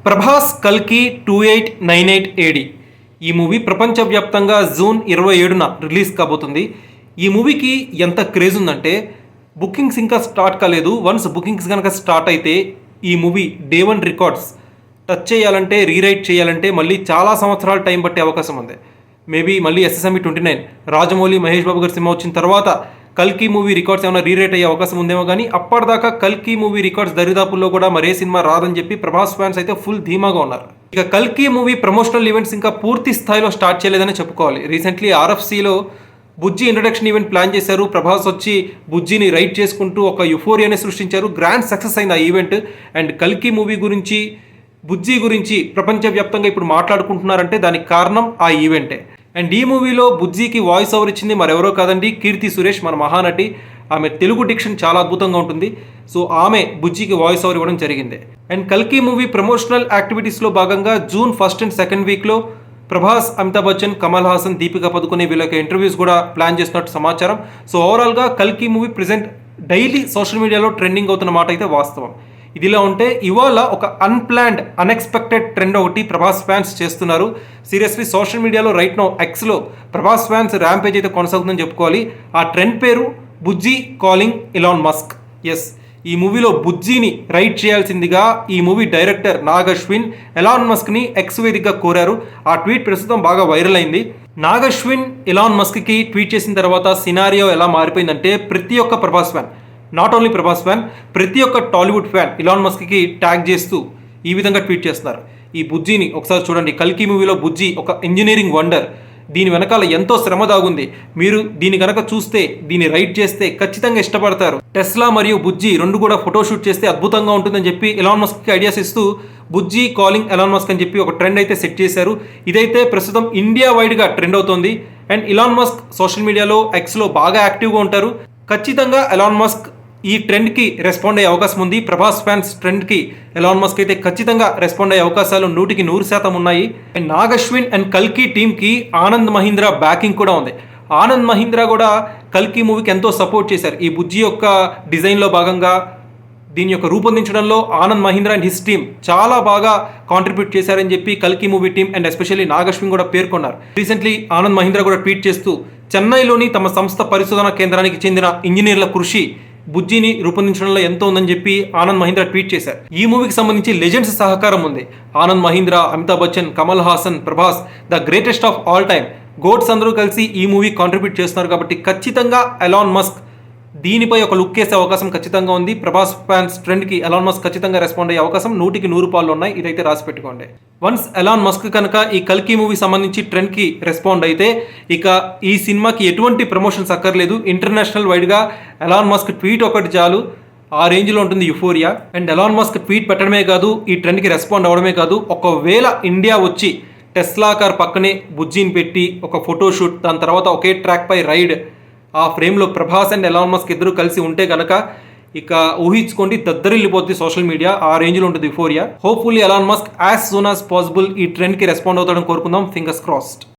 ప్రభాస్ కల్కి 2898 ఏడి ఈ మూవీ ప్రపంచవ్యాప్తంగా జూన్ 27న రిలీజ్ కాబోతుంది. ఈ మూవీకి ఎంత క్రేజ్ ఉందంటే బుకింగ్స్ ఇంకా స్టార్ట్ కాలేదు. వన్స్ బుకింగ్స్ కనుక స్టార్ట్ అయితే ఈ మూవీ డే 1 రికార్డ్స్ టచ్ చేయాలంటే, రీరైట్ చేయాలంటే మళ్ళీ చాలా సంవత్సరాలు టైం పట్టే అవకాశం ఉంది. మేబీ మళ్ళీ SSME 29 రాజమౌళి మహేష్ బాబు గారి సినిమా వచ్చిన తర్వాత కల్కి మూవీ రికార్డ్స్ ఏమైనా రీరేట్ అయ్యే అవకాశం ఉందేమో, కానీ అప్పటిదాకా కల్కి మూవీ రికార్డ్స్ దరిదాపుల్లో కూడా మరే సినిమా రాదని చెప్పి ప్రభాస్ ఫ్యాన్స్ అయితే ఫుల్ ధీమాగా ఉన్నారు. ఇక కల్కి మూవీ ప్రమోషనల్ ఈవెంట్స్ ఇంకా పూర్తి స్థాయిలో స్టార్ట్ చేయలేదని చెప్పుకోవాలి. రీసెంట్లీ RFCలో బుజ్జి ఇంట్రడక్షన్ ఈవెంట్ ప్లాన్ చేశారు. ప్రభాస్ వచ్చి బుజ్జిని రైట్ చేసుకుంటూ ఒక యుఫోరియాని సృష్టించారు. గ్రాండ్ సక్సెస్ అయింది ఆ ఈవెంట్. అండ్ కల్కి మూవీ గురించి, బుజ్జి గురించి ప్రపంచవ్యాప్తంగా ఇప్పుడు మాట్లాడుకుంటున్నారంటే దానికి కారణం ఆ ఈవెంటే. అండ్ ఈ మూవీలో బుజ్జికి వాయిస్ ఓవర్ ఇచ్చింది మరెవరో కాదండి, కీర్తి సురేష్, మన మహానటి. ఆమె తెలుగు డిక్షన్ చాలా అద్భుతంగా ఉంటుంది. సో ఆమె బుజ్జికి వాయిస్ ఓవర్ ఇవ్వడం జరిగింది. అండ్ కల్కి మూవీ ప్రమోషనల్ యాక్టివిటీస్లో భాగంగా జూన్ 1st and 2nd వీక్లో ప్రభాస్, అమితాబ్ బచ్చన్, కమల్ హాసన్, దీపికా పదుకునే వీళ్ళకి ఇంటర్వ్యూస్ కూడా ప్లాన్ చేస్తున్నట్టు సమాచారం. సో ఓవరాల్గా కల్కి మూవీ ప్రెజెంట్ డైలీ సోషల్ మీడియాలో ట్రెండింగ్ అవుతున్న మాట అయితే వాస్తవం. ఇదిలా ఉంటే ఇవాళ ఒక అన్ప్లాన్డ్, అన్ఎక్స్పెక్టెడ్ ట్రెండ్ ఒకటి ప్రభాస్ ఫ్యాన్స్ చేస్తున్నారు. సీరియస్లీ సోషల్ మీడియాలో రైట్ నౌ ఎక్స్లో ప్రభాస్ ఫ్యాన్స్ ర్యాంపేజ్ అయితే కొనసాగుతుందని చెప్పుకోవాలి. ఆ ట్రెండ్ పేరు Bujji calling Elon Musk. Yes, ఈ మూవీలో బుజ్జిని రైట్ చేయాల్సిందిగా ఈ movie director Nag Ashwin Elon మస్క్ని ఎక్స్ వేదికగా కోరారు. ఆ ట్వీట్ ప్రస్తుతం బాగా వైరల్ అయింది. నాగ్ అశ్విన్ ఎలాన్ మస్క్కి ట్వీట్ చేసిన తర్వాత సినారియో ఎలా మారిపోయిందంటే ప్రతి ఒక్క Prabhas fan, not only Prabhas fan, ప్రతి ఒక్క టాలీవుడ్ ఫ్యాన్ ఎలాన్ మస్క్కి ట్యాగ్ చేస్తూ ఈ విధంగా ట్వీట్ చేస్తున్నారు. ఈ బుజ్జిని ఒకసారి చూడండి. కల్కి మూవీలో బుజ్జి ఒక ఇంజనీరింగ్ వండర్. దీని వెనకాల ఎంతో శ్రమ దాగుంది. మీరు దీన్ని కనుక చూస్తే, దీన్ని రైట్ చేస్తే ఖచ్చితంగా ఇష్టపడతారు. టెస్లా మరియు బుజ్జి రెండు కూడా ఫోటోషూట్ చేస్తే అద్భుతంగా ఉంటుందని చెప్పి ఎలాన్ మస్క్కి ఐడియాస్ ఇస్తూ బుజ్జి కాలింగ్ ఎలాన్ మస్క్ అని చెప్పి ఒక ట్రెండ్ అయితే సెట్ చేశారు. ఇదైతే ప్రస్తుతం ఇండియా వైడ్గా ట్రెండ్ అవుతోంది. అండ్ ఎలాన్ మస్క్ సోషల్ మీడియాలో, ఎక్స్లో బాగా యాక్టివ్గా ఉంటారు. ఖచ్చితంగా ఎలాన్ మస్క్ ఈ ట్రెండ్కి రెస్పాండ్ అయ్యే అవకాశం ఉంది. ప్రభాస్ ఫ్యాన్స్ ట్రెండ్కి ఎలాన్ మస్క్ అయితే ఖచ్చితంగా రెస్పాండ్ అయ్యే అవకాశాలు 100% ఉన్నాయి. అండ్ నాగ్ అశ్విన్ అండ్ కల్కి టీమ్కి ఆనంద్ మహీంద్రా బ్యాకింగ్ కూడా ఉంది. ఆనంద్ మహీంద్రా కూడా కల్కి మూవీకి ఎంతో సపోర్ట్ చేశారు. ఈ బుజ్జి యొక్క డిజైన్లో భాగంగా, దీని యొక్క రూపొందించడంలో Anand Mahindra and his team చాలా బాగా కాంట్రిబ్యూట్ చేశారని చెప్పి కల్కి movie team and especially Nag Ashwin కూడా పేర్కొన్నారు. రీసెంట్లీ ఆనంద్ మహీంద్రా కూడా ట్వీట్ చేస్తూ చెన్నైలోని తమ సంస్థ పరిశోధన కేంద్రానికి చెందిన ఇంజనీర్ల కృషి బుజ్జిని రూపొందించడంలో ఎంతో ఉందని చెప్పి ఆనంద్ మహీంద్రా ట్వీట్ చేశారు. ఈ మూవీకి సంబంధించి లెజెండ్స్ సహకారం ఉంది. Anand Mahindra, Amitabh Bachchan, Kamal Haasan, Prabhas, the greatest of all time గోడ్స్ అందరూ కలిసి ఈ మూవీ కాంట్రిబ్యూట్ చేస్తున్నారు. కాబట్టి ఖచ్చితంగా ఎలాన్ మస్క్ దీనిపై ఒక లుక్ వేసే అవకాశం ఖచ్చితంగా ఉంది. ప్రభాస్ ఫ్యాన్స్ ట్రెండ్కి ఎలాన్ మస్క్ ఖచ్చితంగా రెస్పాండ్ అయ్యే అవకాశం 100% ఉన్నాయి. ఇదైతే రాసి పెట్టుకోండి. వన్స్ ఎలాన్ మస్క్ కనుక ఈ కల్కి మూవీ సంబంధించి ట్రెండ్కి రెస్పాండ్ అయితే ఇక ఈ సినిమాకి ఎటువంటి ప్రమోషన్స్ అక్కర్లేదు. ఇంటర్నేషనల్ వైడ్గా ఎలాన్ మస్క్ ట్వీట్ ఒకటి చాలు, ఆ రేంజ్లో ఉంటుంది euphoria. And Elon Musk tweet పెట్టడమే కాదు, ఈ ట్రెండ్కి రెస్పాండ్ అవ్వడమే కాదు, ఒకవేళ ఇండియా వచ్చి టెస్లా కార్ పక్కనే బుజ్జిని పెట్టి ఒక ఫోటోషూట్, దాని తర్వాత ఒకే ట్రాక్ పై రైడ్, ఆ ఫ్రేమ్లో ప్రభాస్ అండ్ ఎలాన్ మస్క్ ఇద్దరు కలిసి ఉంటే కనుక ఇక ఊహించుకోండి, దద్దరిల్లిపోద్ది సోషల్ మీడియా. ఆ రేంజ్లో ఉంటుంది euphoria. Hopefully Elon Musk as soon as possible ఈ ట్రెండ్కి రెస్పాండ్ అవుతాడని కోరుకుందాం. Fingers crossed.